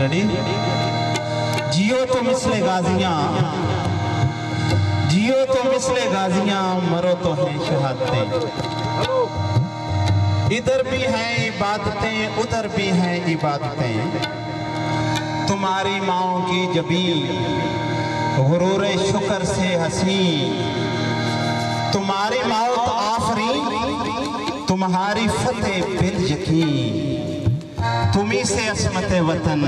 Ready? जियो तो मिसले गाजियां, जियो तो मिसले गाजियां, मरो तो हैं शहादतें। इधर भी हैं इबादतें, उधर भी हैं इबादतें। तुम्हारी माओ की जबीन गुरूर शुक्र से हंसी, तुम्हारी मौत आफरी, तुम्हारी फतेह बिल यकीन, तुम्ही से अस्मत वतन।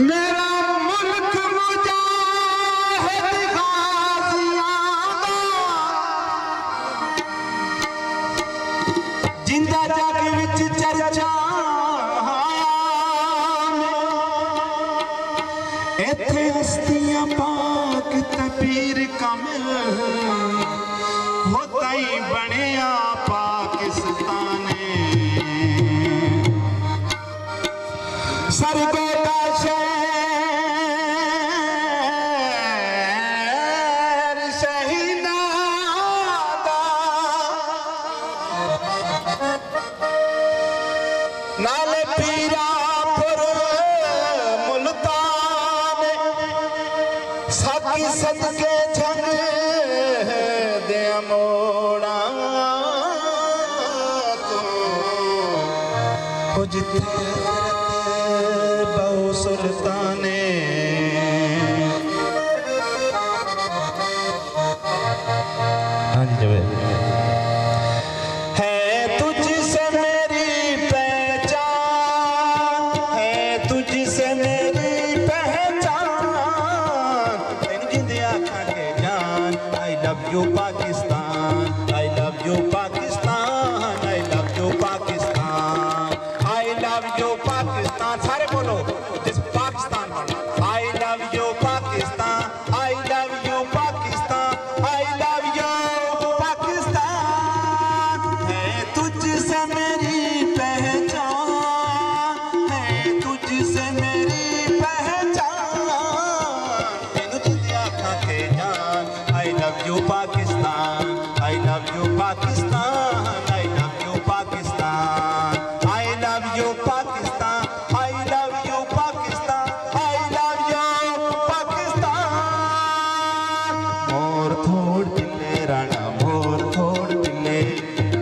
मेरा मुल्क मुजाहिद गाजियां जिंदा जग विच चर्चा, इत्थे हस्तियां पाक तबीर कामिल, होता ही बनिया पाकिस्तान। सरगो नाल पीरापुर मुल्तान, साकी सदके झंग दे मोड़ा तो जिते बहु सुल्ताने। हाँ जी जब you Pakistan, I love you Pakistan, I love you Pakistan, I love you Pakistan। सारे बोलो जिस पाकिस्तान बोलो। I love you Pakistan, I love you Pakistan, I love you Pakistan। है तुझसे मेरी पहचान, है तुझसे मेरी पहचान, तेनू जिंदिया खा के जान। I love you Pakistan, I love you Pakistan, I love you Pakistan, I love you Pakistan, I love you Pakistan, I love you Pakistan। मोर थोड़ दिले राणा, मोर थोड़ दिले,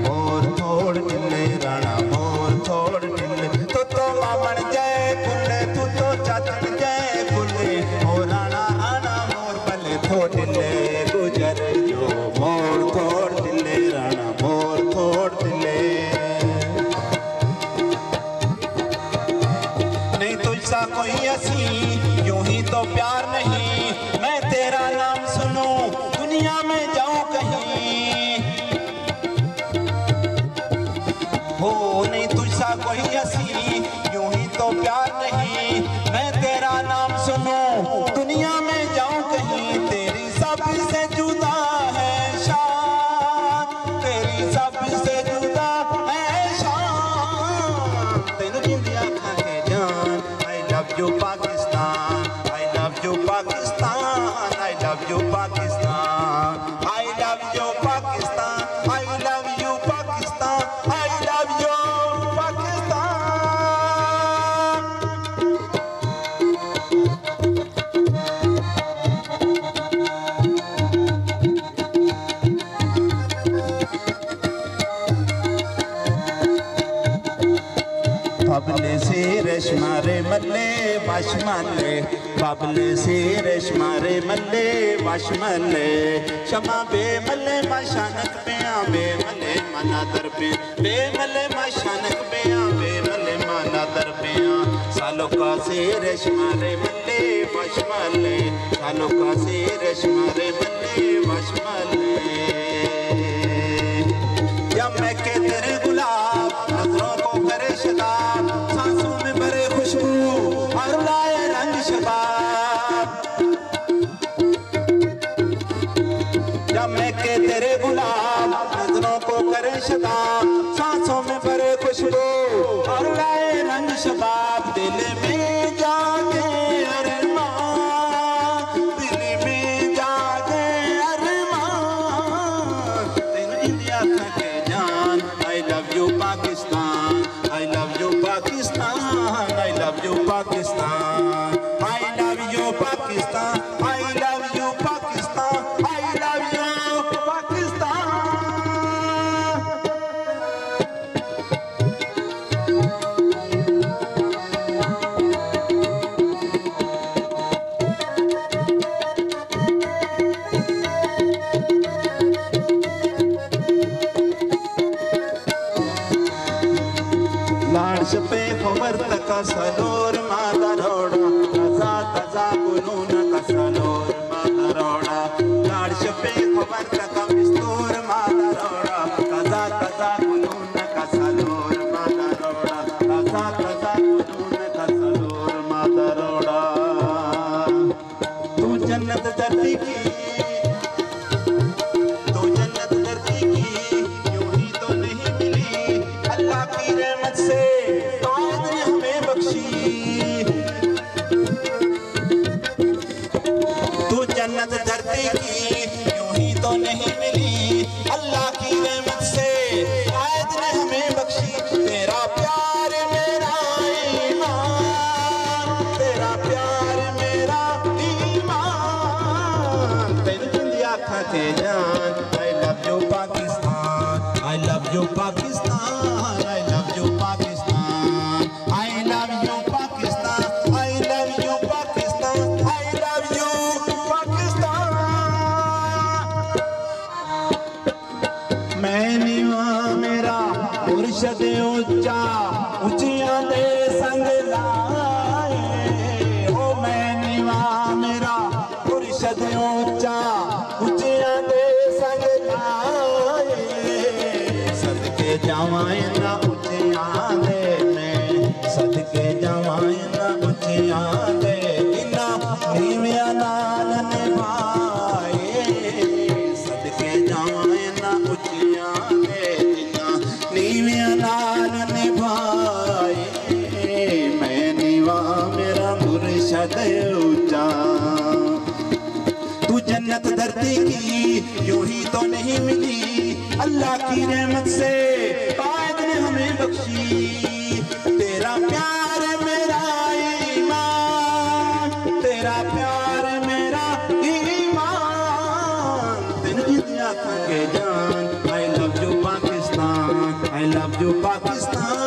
मोर थोड़ दिले राणा, मोर थोड़ दिले। तो मामन जय कुल्ले, तू तो चाचन जय कुल्ले, ओ राणा राणा मोर बल्ले थोड़ दिले गुजर जो, मोर थोड़ दिले राणा, मोर थोड़ दिले। नहीं तुझसा कोई हसी, यूं ही तो प्यार नहीं, मैं तेरा नाम सुनूं दुनिया में जाऊं कहीं। हो नहीं तुझसा कोई हसी, यूं ही तो प्यार नहीं, मैं तेरा नाम सुनूं दुनिया में जाऊं कहीं। तेरी सबसे जुदा है शान, तेरी सबसे जुदा है शान, तेनू जिंदिया खा के जान। I love you Pakistan, I love you Pakistan, I love you Pakistan, I love you Pakistan, I love you Pakistan, I love you Pakistan। बाबले से रेशमारे मल्ले वाशमले, बाबले से रेशमारे मल्ले वाशमले, शमा बेमले माशानक बेया बेमले मना दर पे, बेमले माशानक बेया बेमले मना दर पेया। सालों का से रेशमारे मल्ले वाशमले, सालों का से रेशमारे मल्ले वाशमले। या मैं के तेरे गुलाब नजरों को करे शदाब, सांसों में भरे खुशबू चमक के तेरे गुलाब नजरों को करे शताब, सांसों में भरे खुशबू और लाए रंग शबाब। दिल में जागे अरमान, दिल में जागे अरमान, तेरे इंडिया के जान। I love you Pakistan, I love you Pakistan, I love you Pakistan, I love you Pakistan, I love you Pakistan, I love you Pakistan. लाड पे खबर तक सलोर माता रोड़ा, तजा तजा गुनून का सलोर माता रोड़ा। लाड पे खबर तक बिस्तूर माता रोड़ा, तजा तजा गुनून का सलोर माता रोड़ा, तजा तजा गुनून का सलोर माता रोड़ा। तू जन्नत धरती की, तू जन्नत धरती की, यूं ही तो नहीं मिली अल्लाह की रहमत से कायद ने हमें बख्शी। तू जन्नत धरती की यूं ही तो नहीं मिली अल्लाह की रहमत से कायद ने हमें बख्शी। तेरा प्यार मेरा ईमान, तेरा प्यार मेरा ईमान, तेरी इंडिया खाते जान। I love you Pakistan, I love you Pakistan, I love you Pakistan, I love you Pakistan, I love you Pakistan, I love you Pakistan. मैं नीवा मेरा मुर्शद ऊंचा, ऊंचियां दे संग लाए। ओ मैं नीवा मेरा मुर्शद ऊंचा, ऊंचियां दे संग लाए। सदके जावाए ना ऊंचियां दे में, सदके जावाए ना ऊंचियां दे, इना नीवियां नाल निभाए। सदके जावाए ना ऊंचियां दे, इना नीवियां नाल निभाए। मैं नीवा मेरा मुर्शद ऊंचा। तू जन्नत धरती की यूं ही तो नहीं मिली अल्लाह की रहमत से कायद ने हमें बख्शी। तेरा प्यार मेरा ईमान, तेरा प्यार मेरा ईमान, तेरी इंडिया के जान। I love you Pakistan, I love you Pakistan,